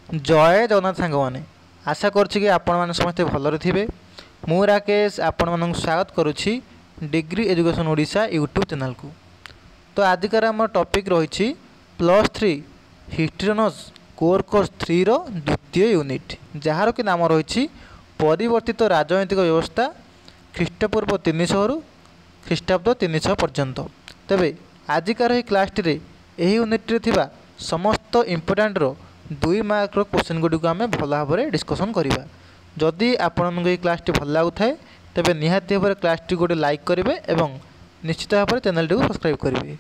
जय जगन्नाथ सांग मैंने आशा करुँच आपण समस्ते भलरे थे। मु राकेश आपण मानक स्वागत करुँची degree education Odisha YouTube channel को। तो आजिकार आम टॉपिक रही +3 हिस्ट्री ऑनर्स कोर कोर्स 3 रो द्वितीय यूनिट जार कि नाम रही परिवर्तित राजनैतिक व्यवस्था ख्रीष्टपूर्व 300 रु ख्रीष्टाब्द 300 पर्यंत। तेबे आजिकार ही क्लास टी यूनिट रे थिबा समस्त इम्पोर्टाट रो 2 मार्क क्वेश्चन गुड़ी को आम भल भाव में डिस्कसन करवा। जदि आपण क्लास टी भल लगुए तेज निहाती भाव क्लास टी गोटे लाइक करेंगे और निश्चित भाव में चैनल टी को सब्सक्राइब करेंगे।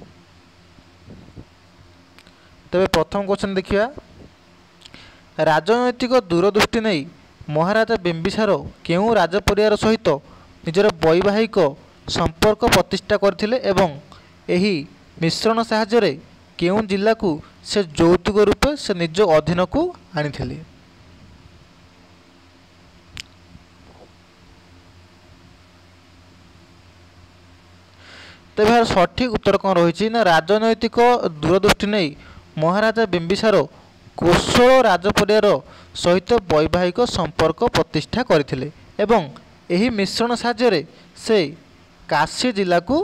तेज प्रथम क्वेश्चन देखिए, राजनैतिक दूरदृष्टि नहीं महाराजा बिंबिसार केउं राजपरिवार सहित निजर वैवाहिक संपर्क प्रतिष्ठा करथिले एवं एही मिश्रण साहाय्य केउं जिला को से यौतुक रूपे से निज अधीन को आनी थे। तेज यार सठिक उत्तर कौन रही ना राजनैतिक दूरदृष्टि नहीं महाराजा बिंबिसार कोशल राजपरिवार सहित वैवाहिक संपर्क प्रतिष्ठा करथिले एवं एही मिश्रण साहाय्य से काशी जिला को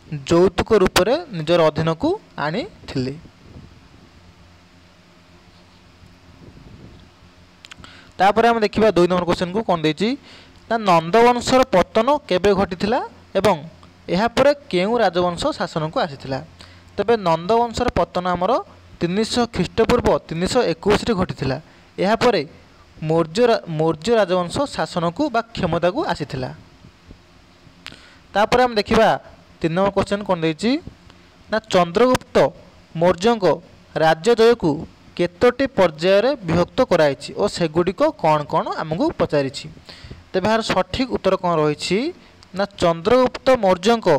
यौतुक रूप से निजर अधीन को आनी थिले। तापर हम देखिबा 2 नंबर क्वेश्चन को कौन देछि ना नंदवंशर पतन केबे घटिथिला एवं एहा परे केउ राजवंश शासन को आसीथिला। तबे नंदवंशर पतन हमर 300 ख्रीष्टपूर्व 321 रे घटिथिला। एहा परे मौर्य राजवंश शासन को बा क्षमता को आसीथिला। तापर हम देखिबा 3 नंबर क्वेश्चन कौन देछि ना चंद्रगुप्त मौर्यंको राज्यजय को केतोटी पर्यायर विभक्त कराई और सेगुड़िक कौन कौन आमको पचारि। तेज यार सठिक उत्तर कौन रही ना चंद्रगुप्त मौर्यंको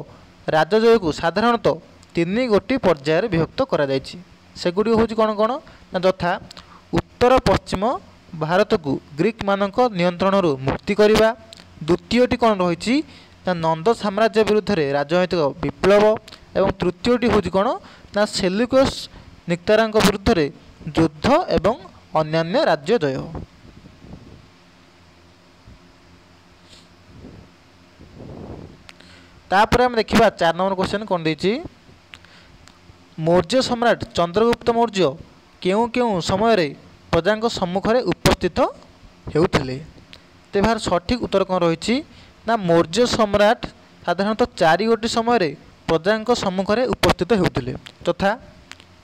राज्यजय को साधारणतः 3 गोटी पर्यायर विभक्त कराई। सेगुड़ी हूँ कौन कौन ना यथा उत्तर पश्चिम भारत को ग्रीक मानक नियंत्रण मुक्ति करवा। द्वितीयटी कौन रही ना नंद साम्राज्य विरुद्ध में राजनैतिक विप्लव एवं तृतीयटी हूँ कौन ना सेल्यूकस निक्तारांक विरुद्ध में युद्ध एवं अन्यान्य राज्य जय। तापर हम देखिबा 4 नंबर क्वेश्चन कौन देछि मौर्य सम्राट चंद्रगुप्त मौर्य केउ केउ समय रे प्रजा सम्मुख में उपस्थित हेउथिले। तेज यार सठिक उत्तर कौन रही ना मौर्य सम्राट साधारणतः 4 गोटी समय रे प्रजा सम्मुख में उपस्थित हेउथिले तथा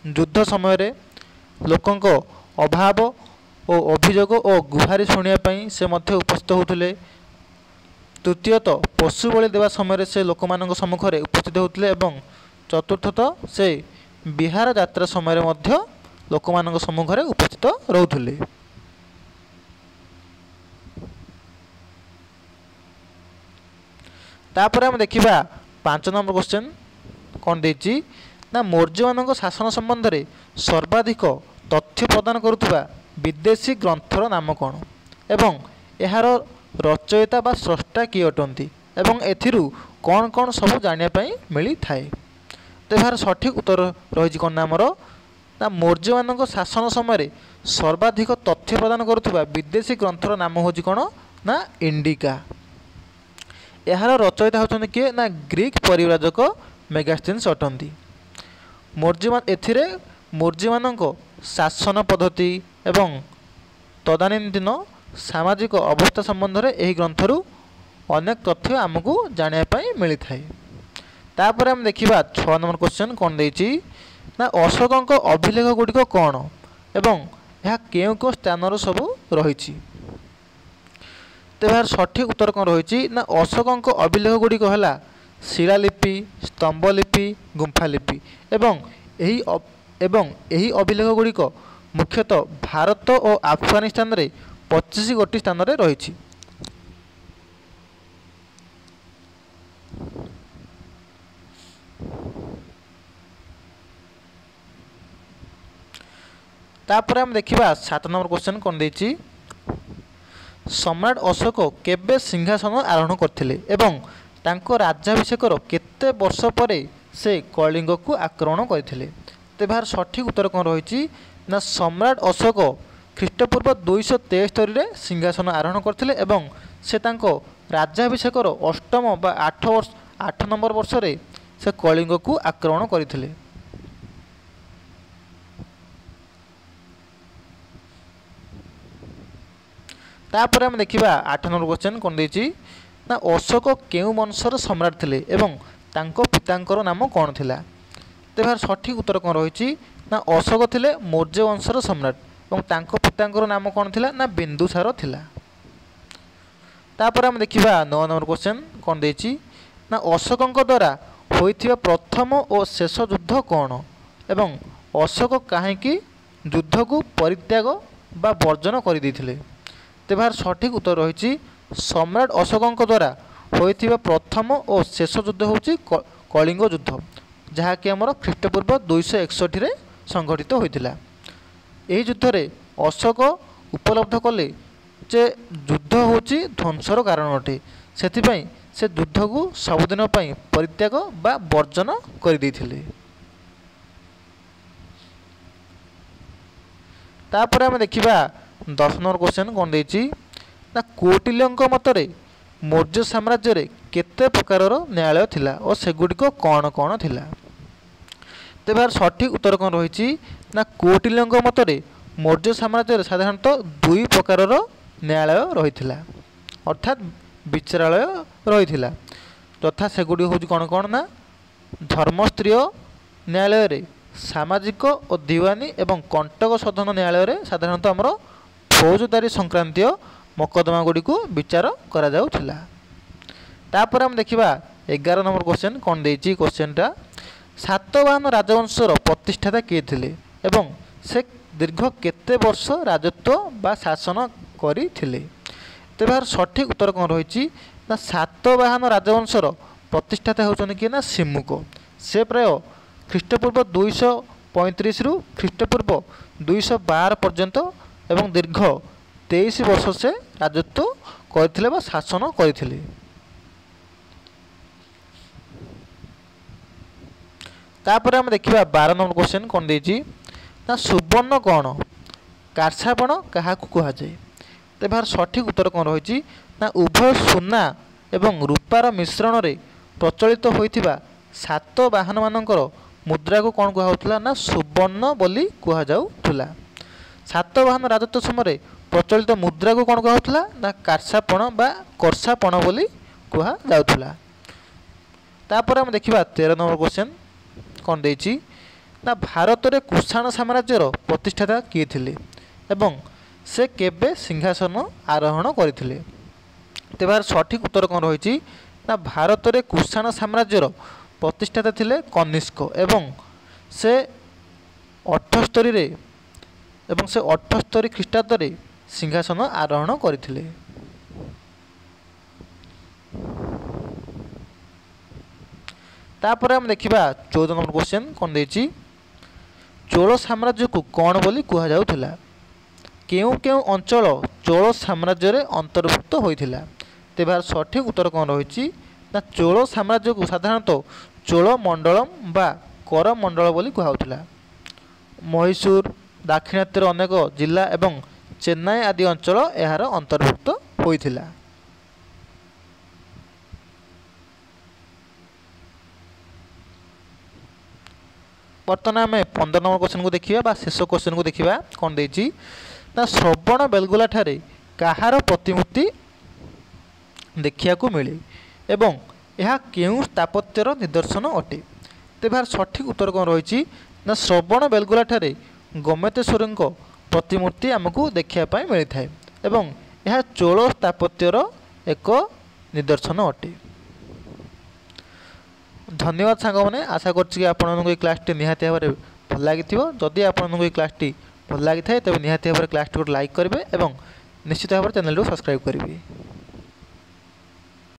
युद्ध समय रे लोकंको अभाव और अभियोग और गुहारी शुणापी से मध्य उपस्थित होते। तृतीयतः पशु बलि देवा समय से लोक सम्मुख में उपस्थित होते एवं चतुर्थतः से बिहार यात्रा समय मध्य लोक सम्मुख में उपस्थित रोते। तापर हम देखिबा 5 नंबर क्वेश्चन कौन देछि ना मौर्य मान शासन संबंध में सर्वाधिक तथ्य प्रदान करुवा विदेशी ग्रंथर नाम कौन एवं यार रचयिता बा स्रष्टा किए अटंती एवं एथिरु कौन कौन सब जानापी मिली थाए। तो यार सठिक उत्तर रही कौन नामर ना मौर्य मान शासन समय सर्वाधिक तथ्य प्रदान करुवा विदेशी ग्रंथर नाम हूँ कौन ना इंडिका। यार रचयिता होती किए ना ग्रीक परिव्राजक मेगास्थेनिस अटंती। मौर्य मान शासन पद्धति एवं तदानीन्तन सामाजिक अवस्था संबंध में यह ग्रंथरु अनेक तथ्य आमको जानापी मिली थाए। तापर हम देखिबा 6 नंबर क्वेश्चन कौन देछि ना अशोक अभिलेख गुड़िक कौन एवं यह केउ केउ स्थान सब रही। तो यार सठिक उत्तर कौन रही ना अशोक अभिलेख गुड़िक है शिलालिपि स्तंभलिपि गुंफालिपि एवं यही अभिलेख गुड़िक मुख्यतः भारत और अफगानिस्तान रे 25 गोटी स्थान रे रही। तापर हम देखिबा 7 नंबर क्वेश्चन कौन देछि सम्राट अशोक केबे सिंहासन आरोहण करथिले एवं तांको राज्याभिषेकर केते वर्ष परे से कलिंग को आक्रमण करथिले। तेज यार सठिक उत्तर कौन रही ना सम्राट अशोक ଖ୍ରୀଷ୍ଟपूର୍ବ 273 सिंहासन आरोहण करथिले एवं से तांको राज्याभिषेकर अष्टम बा 8 नंबर वर्ष रे से कलिंग को आक्रमण करथिले। तापर हम देखिबा 8 नंबर क्वेश्चन कोन देछि ना अशोक केउ वंशर सम्राट थिले एवं तांको पितांकर नाम कोन थिला। तेबार सठिक उत्तर कोन रहिछि ना अशोक थिले मौर्य वंशर सम्राट और तांको पितांकर नाम कौन थिला ना बिंदुसार थिला। तापर हम देखिबा 9 नंबर क्वेश्चन कौन देछि ना अशोकଙ୍କ द्वारा होइथिबा प्रथम और शेष युद्ध कौन एवं अशोक काहेकि युद्ध को परित्याग बा वर्जन कर दैथिले। तेबार सठिक उत्तर रहिछि सम्राट अशोकଙ୍କ द्वारा होइथिबा प्रथम और शेष युद्ध होछि कलिंग युद्ध जहाँकि आमर ख्रीष्टपूर्व 261 रे संघटित होइथिला। यही युद्ध रे अशोक उपलब्ध कले जे युद्ध होची ध्वंसर कारण अटे सेथिपई से युद्ध को सबुदिन पई परित्याग बा वर्जन कर दैथिले। तापर हम देखिबा 10 नंबर क्वेश्चन कोन देछि ना कौटिल्यଙ୍କ मतरे मौर्य साम्राज्य रे केते प्रकारर न्यायालय थिला और सेगुडी को कौन कौन थिला। तेबार सठिक उत्तर कोन रहिछि ना कौटिल्यଙ୍କ मतरे मौर्य साम्राज्य साधारणतः 2 प्रकारर न्यायालय रही अर्थात विचारालय रही तथा सेगुड़ी हूँ कौन कौन ना धर्मस्त्रीय न्यायालय रे सामाजिक और दीवानी एवं कंटक सदन न्यायालय रे साधारणतः आमर फौजदारी संक्रांतीय मकदमा गुड़ी को विचार करा जाउथिला। तापर हम देखिबा 11 नंबर क्वेश्चन कौन देछि क्वेश्चनटा सातवाहन राजवंशर प्रतिष्ठाता किए थिले एवं से दीर्घ केते वर्ष राजत्व बा शासन करिथिले। तेबार सठिक उत्तर कौन रही ना सातवाहन राजवंशर प्रतिष्ठाता होउछन कि ना सिमुक से प्राय ख्रीष्टपूर्व 235 रु ख्रीष्टपूर्व 212 पर्यंत एवं दीर्घ 23 वर्ष से राजत्व करथिले बा शासन करथिले। तापर हम देखिबा 12 नंबर क्वेश्चन कौन देछि ना सुवर्ण कौन कार्सापण क्या कह जाए। तेबार सठिक उत्तर कौन रही ना उभय सुना एवं रूपार मिश्रण रे प्रचलित होइथिबा सातवाहन मानकर मुद्रा को कौन कहुला ना सुवर्ण बोली कह जाउथुला। सातवाहन राजत्व समय प्रचलित मुद्रा को कौन कहुला ना कार्सापण बा कर्सापण बोली कह जाउथुला। तापर हम देखिबा 13 नंबर क्वेश्चन कौन देछि ना भारत रे कुषाण साम्राज्यर प्रतिष्ठाता किए थिले एवं से केबे सिंहासन आरोहण करथिले। तेबार सठिक उत्तर कौन रही ना भारत रे कुषाण साम्राज्यर प्रतिष्ठाता थिले कनिष्क एवं से 78 रे एवं से 78 ख्रीष्टाब्द रे सिंहासन आरोहण करथिले। तापर हम देखिबा 14 नंबर क्वेश्चन कौन देछि चोल साम्राज्य को कौन बोली कह जाउथिला। केउ केउ अंचल चोल साम्राज्य रे अंतर्भुक्त होइथिला। तेबार सठिक उत्तर कौन रही ना चोल साम्राज्य को साधारणतः चोल मंडलम बा कर मंडल बोली कहुला। मैसूर दाक्षिणात्यर अनेक जिला एवं चेन्नई आदि अंचल यार अंतर्भुक्त होइथिला। बर्तमान आम 15 नंबर क्वेश्चन को देखिबा शेष क्वेश्चन को देखिबा कौन देछि ना श्रवण बेलगोला ठारे कहार प्रतिमूर्ति देखिया को मिले एवं यह केउ स्थापत्यर निदर्शन अटे। तेबार सठिक उत्तर कौन रही ना श्रवण बेलगोला ठारे गमेतेश्वर प्रतिमूर्ति आमको देखिया पाई मिली थाए एवं यह चोल स्थापत्यर एक निदर्शन अटे। धन्यवाद सांग मैंने आशा करछि आपन क्लासटी निहाती भाव में भल लगी जदि आपन क्लासटी भल लगी थाए तेज निहाती भाव में क्लासटी को लाइक करेंगे और निश्चित भाव में चैनल को सब्सक्राइब करेंगे।